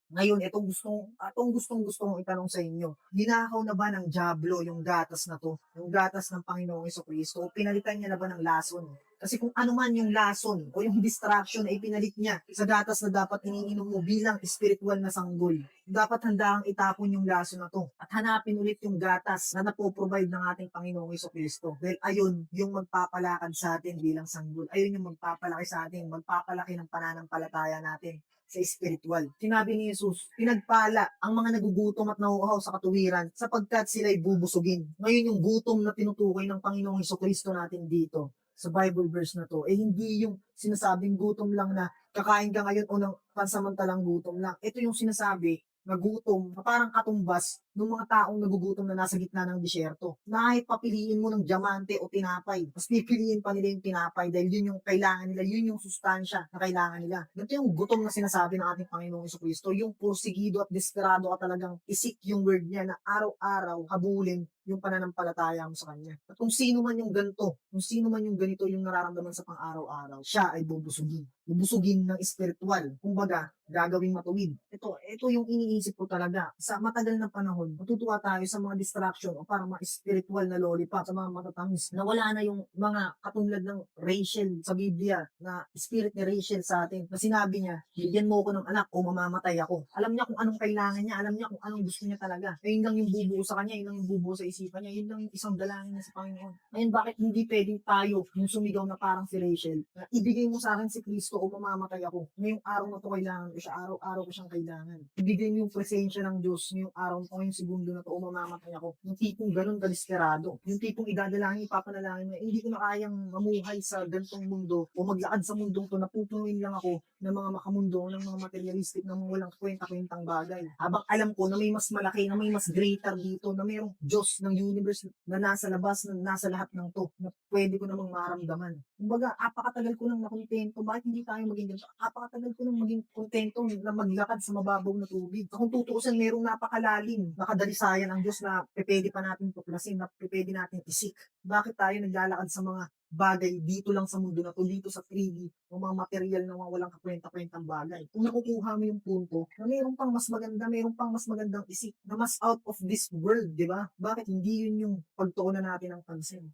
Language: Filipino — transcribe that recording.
Ngayon itong gustong-gusto kong itanong sa inyo, ninakaw na ba ng dyablo yung gatas na 'to, yung gatas ng Panginoong Jesucristo o pinalitan niya na ba ng lason? Kasi kung ano man yung lason o yung distraction na ipinalit niya sa gatas na dapat iniinom mo bilang espirituwal na sanggol, dapat handa kang itapon yung lason na 'to at hanapin ulit yung gatas na napo-provide ng ating Panginoong Jesucristo. Dahil ayun yung magpapalakad sa atin bilang sanggol, ayun yung magpapalaki sa atin, magpapalaki ng pananampalataya natin sa espiritual. Sinabi ni Jesus, pinagpala ang mga nagugutom at nauuhaw sa katuwiran sapagkat sila'y bubusugin. Ngayon yung gutom na tinutukoy ng Panginoong Kristo natin dito sa Bible verse na to, eh hindi yung sinasabing gutom lang na kakain ka ngayon o ng pansamantalang gutom lang. Ito yung sinasabi na gutom na parang katumbas ng mga taong nagugutom na nasa gitna ng disyerto. Na kahit papiliin mo ng diamante o tinapay, mas pipiliin pa nila yung tinapay dahil yun yung kailangan nila, yun yung sustansya na kailangan nila. Ganito yung gutom na sinasabi ng ating Panginoong Kristo, yung porsigido at desperado ka talagang isik yung word niya na araw-araw habulin yung pananampalataya mo sa Kanya. At kung sino man yung ganito, kung sino man yung ganito yung nararamdaman sa pang-araw-araw, siya ay bubusugin. Bubusugin ng espiritual. Kumbaga, gagawing matuwid. Ito yung iniisip ko talaga. Sa matagal na panahon, matutuwa tayo sa mga distraction o parang mga spiritual na lollipop, sa mga matatamis, na wala na yung mga katulad ng Rachel sa Biblia, na spirit ni Rachel sa atin, na sinabi niya, bigyan mo ko ng anak o mamamatay ako. Alam niya kung anong kailangan niya, alam niya kung anong gusto niya talaga. Ayun lang yung bubuo sa kanya, yun lang yung bubuo sa isipan niya, yun lang yung isang dalangin niya sa Panginoon. Ngayon, bakit hindi pwedeng tayo yung sumigaw na parang si Rachel, na ibigay mo sa akin si Kristo o mamamatay ako. Ngayong araw na to kailangan ko siya, araw-araw ko siyang kailangan. Ibigay mo yung presensya ng Diyos ngayong araw na to, ngayong segundo na to o mamamatay ako. Yung tipong ganun kadesperado. Yung tipong idadalangin, ipapanalangin mo, hindi ko na kayang mamuhay sa gantong mundo o maglakad sa mundong to, napupunuin lang ako ng mga makamundo, ng mga materialistic, ng mga walang kwenta-kwentang bagay. Habang alam ko na may mas malaki, na may mas greater dito, na mayroong Diyos ng universe na nasa labas, na nasa lahat ng to, na pwede ko namang maramdaman. Kumbaga, apakatagal ko nang nakontento, bakit hindi tayo maging ganito? Apakatagal ko nang maging kontento na maglakad sa mababaw na tubig. Kung tutuusin, merong napakalalim, nakadalisayan ang Diyos na pwede pa natin tuklasin, na pwede natin isik. Bakit tayo naglalakad sa mga bagay dito lang sa mundo na to, dito sa 3D, o mga material na mga walang kakwenta-kwentang bagay. Kung nakukuha mo yung punto, na mayroon pang mas maganda, mayroon pang mas magandang isik, na mas out of this world, di ba? Bakit hindi yun yung pagtuunan natin ng pansin?